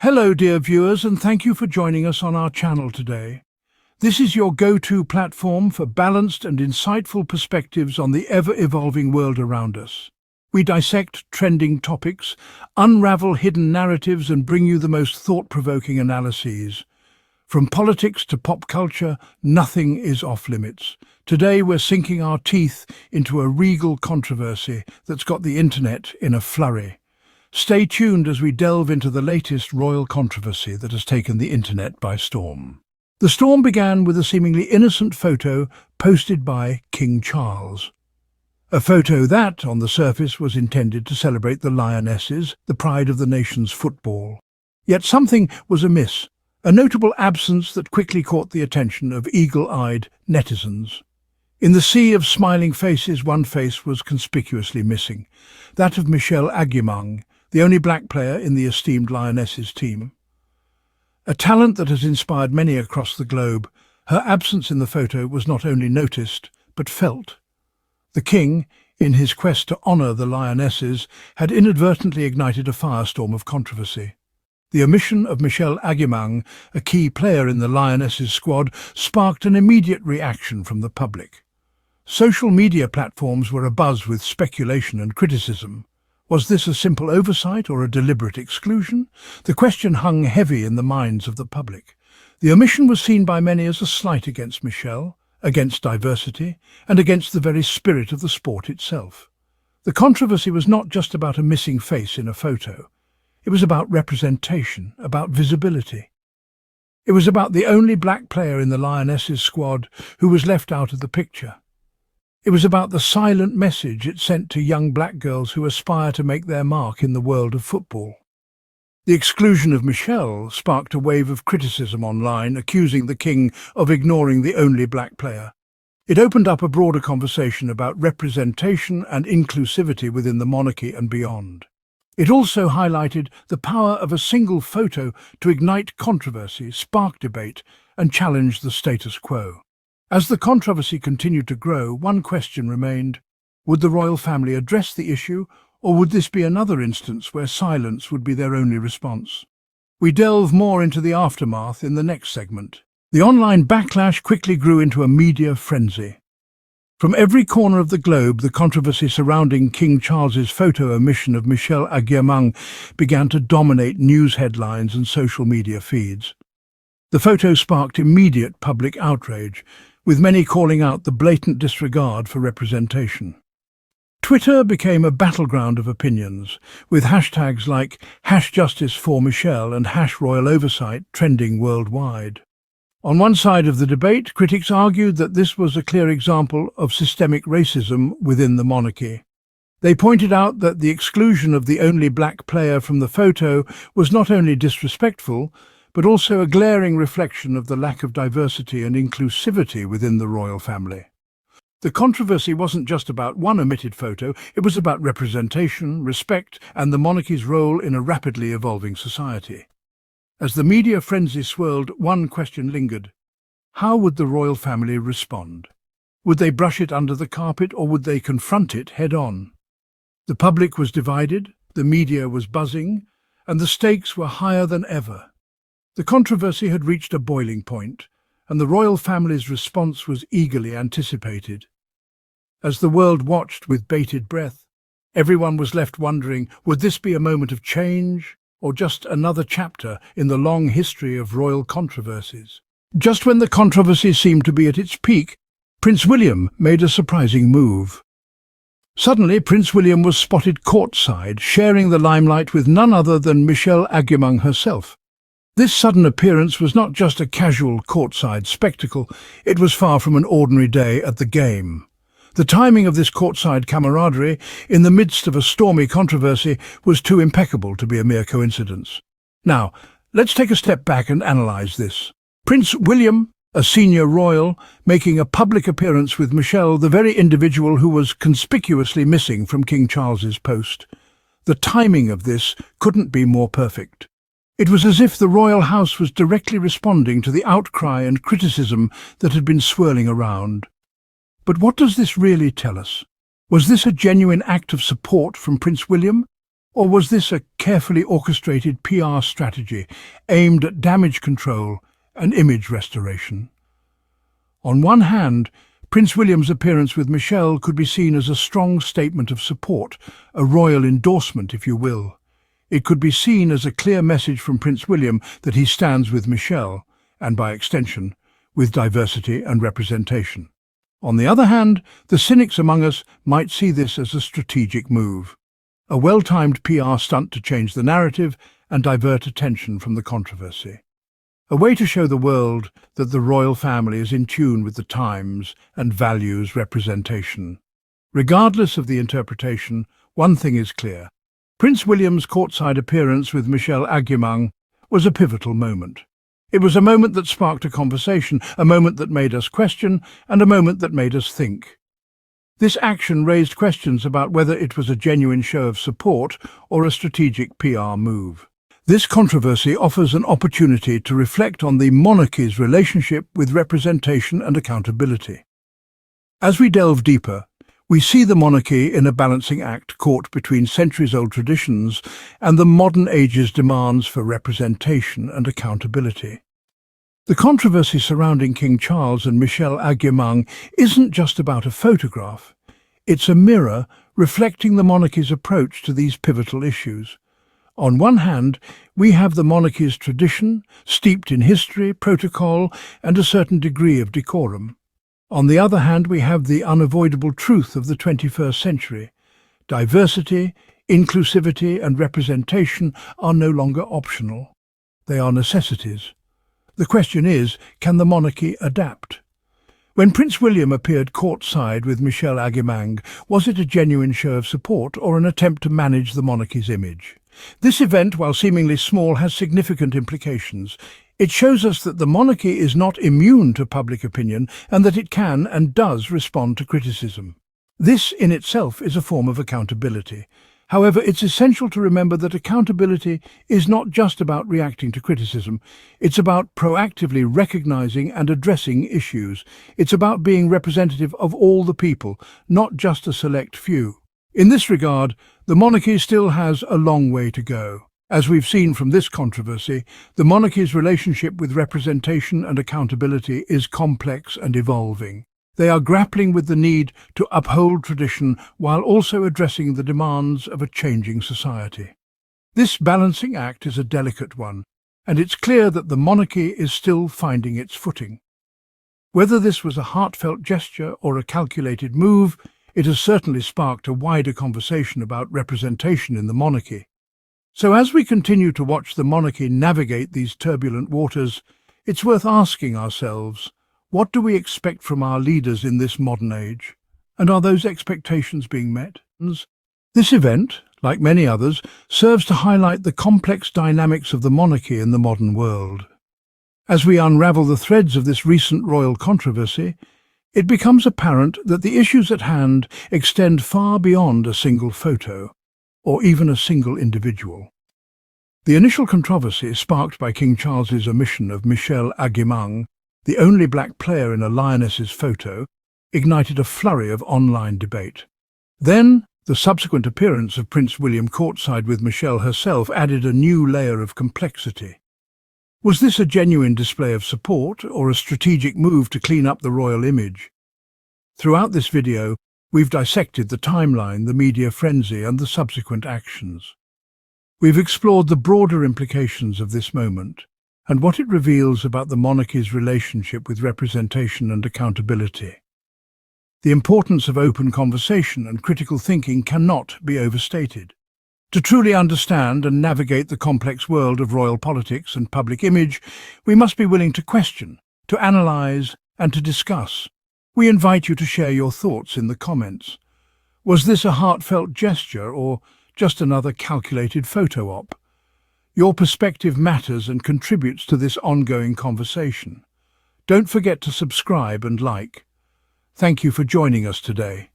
Hello, dear viewers, and thank you for joining us on our channel today. This is your go-to platform for balanced and insightful perspectives on the ever-evolving world around us. We dissect trending topics, unravel hidden narratives, and bring you the most thought-provoking analyses. From politics to pop culture, nothing is off-limits. Today we're sinking our teeth into a regal controversy that's got the internet in a flurry. Stay tuned as we delve into the latest royal controversy that has taken the internet by storm. The storm began with a seemingly innocent photo posted by King Charles. A photo that, on the surface, was intended to celebrate the Lionesses, the pride of the nation's football. Yet something was amiss, a notable absence that quickly caught the attention of eagle-eyed netizens. In the sea of smiling faces, one face was conspicuously missing, that of Michelle Agyemang, the only black player in the esteemed Lionesses team. A talent that has inspired many across the globe, her absence in the photo was not only noticed, but felt. The king, in his quest to honour the Lionesses, had inadvertently ignited a firestorm of controversy. The omission of Michelle Agyemang, a key player in the Lionesses squad, sparked an immediate reaction from the public. Social media platforms were abuzz with speculation and criticism. Was this a simple oversight or a deliberate exclusion? The question hung heavy in the minds of the public. The omission was seen by many as a slight against Michelle, against diversity, and against the very spirit of the sport itself. The controversy was not just about a missing face in a photo. It was about representation, about visibility. It was about the only black player in the Lionesses squad who was left out of the picture. It was about the silent message it sent to young black girls who aspire to make their mark in the world of football. The exclusion of Michelle sparked a wave of criticism online, accusing the king of ignoring the only black player. It opened up a broader conversation about representation and inclusivity within the monarchy and beyond. It also highlighted the power of a single photo to ignite controversy, spark debate, and challenge the status quo. As the controversy continued to grow, one question remained: would the royal family address the issue, or would this be another instance where silence would be their only response? We delve more into the aftermath in the next segment. The online backlash quickly grew into a media frenzy. From every corner of the globe, the controversy surrounding King Charles's photo omission of Michelle Agyemang began to dominate news headlines and social media feeds. The photo sparked immediate public outrage, with many calling out the blatant disregard for representation. Twitter became a battleground of opinions, with hashtags like #JusticeForMichelle and #RoyalOversight trending worldwide. On one side of the debate, critics argued that this was a clear example of systemic racism within the monarchy. They pointed out that the exclusion of the only black player from the photo was not only disrespectful, but also a glaring reflection of the lack of diversity and inclusivity within the royal family. The controversy wasn't just about one omitted photo, it was about representation, respect, and the monarchy's role in a rapidly evolving society. As the media frenzy swirled, one question lingered: how would the royal family respond? Would they brush it under the carpet, or would they confront it head-on? The public was divided, the media was buzzing, and the stakes were higher than ever. The controversy had reached a boiling point, and the royal family's response was eagerly anticipated. As the world watched with bated breath, everyone was left wondering, would this be a moment of change, or just another chapter in the long history of royal controversies? Just when the controversy seemed to be at its peak, Prince William made a surprising move. Suddenly, Prince William was spotted courtside, sharing the limelight with none other than Michelle Agyemang herself. This sudden appearance was not just a casual courtside spectacle, it was far from an ordinary day at the game. The timing of this courtside camaraderie, in the midst of a stormy controversy, was too impeccable to be a mere coincidence. Now, let's take a step back and analyse this. Prince William, a senior royal, making a public appearance with Michelle, the very individual who was conspicuously missing from King Charles's post. The timing of this couldn't be more perfect. It was as if the royal house was directly responding to the outcry and criticism that had been swirling around. But what does this really tell us? Was this a genuine act of support from Prince William? Or was this a carefully orchestrated PR strategy aimed at damage control and image restoration? On one hand, Prince William's appearance with Michelle could be seen as a strong statement of support, a royal endorsement, if you will. It could be seen as a clear message from Prince William that he stands with Michelle, and by extension, with diversity and representation. On the other hand, the cynics among us might see this as a strategic move, a well-timed PR stunt to change the narrative and divert attention from the controversy. A way to show the world that the royal family is in tune with the times and values representation. Regardless of the interpretation, one thing is clear. Prince William's courtside appearance with Michelle Agyemang was a pivotal moment. It was a moment that sparked a conversation, a moment that made us question, and a moment that made us think. This action raised questions about whether it was a genuine show of support or a strategic PR move. This controversy offers an opportunity to reflect on the monarchy's relationship with representation and accountability. As we delve deeper, we see the monarchy in a balancing act caught between centuries-old traditions and the modern age's demands for representation and accountability. The controversy surrounding King Charles and Michelle Agyemang isn't just about a photograph. It's a mirror reflecting the monarchy's approach to these pivotal issues. On one hand, we have the monarchy's tradition, steeped in history, protocol, and a certain degree of decorum. On the other hand, we have the unavoidable truth of the 21st century. Diversity, inclusivity, and representation are no longer optional. They are necessities. The question is, can the monarchy adapt? When Prince William appeared courtside with Michelle Agyemang, was it a genuine show of support or an attempt to manage the monarchy's image? This event, while seemingly small, has significant implications. It shows us that the monarchy is not immune to public opinion and that it can and does respond to criticism. This in itself is a form of accountability. However, it's essential to remember that accountability is not just about reacting to criticism. It's about proactively recognizing and addressing issues. It's about being representative of all the people, not just a select few. In this regard, the monarchy still has a long way to go. As we've seen from this controversy, the monarchy's relationship with representation and accountability is complex and evolving. They are grappling with the need to uphold tradition while also addressing the demands of a changing society. This balancing act is a delicate one, and it's clear that the monarchy is still finding its footing. Whether this was a heartfelt gesture or a calculated move, it has certainly sparked a wider conversation about representation in the monarchy. So as we continue to watch the monarchy navigate these turbulent waters, it's worth asking ourselves, what do we expect from our leaders in this modern age? And are those expectations being met? This event, like many others, serves to highlight the complex dynamics of the monarchy in the modern world. As we unravel the threads of this recent royal controversy, it becomes apparent that the issues at hand extend far beyond a single photo, or even a single individual. The initial controversy sparked by King Charles's omission of Michelle Agyemang, the only black player in a lioness's photo, ignited a flurry of online debate. Then, the subsequent appearance of Prince William courtside with Michelle herself added a new layer of complexity. Was this a genuine display of support or a strategic move to clean up the royal image? Throughout this video, we've dissected the timeline, the media frenzy, and the subsequent actions. We've explored the broader implications of this moment and what it reveals about the monarchy's relationship with representation and accountability. The importance of open conversation and critical thinking cannot be overstated. To truly understand and navigate the complex world of royal politics and public image, we must be willing to question, to analyze, and to discuss. We invite you to share your thoughts in the comments. Was this a heartfelt gesture or just another calculated photo op? Your perspective matters and contributes to this ongoing conversation. Don't forget to subscribe and like. Thank you for joining us today.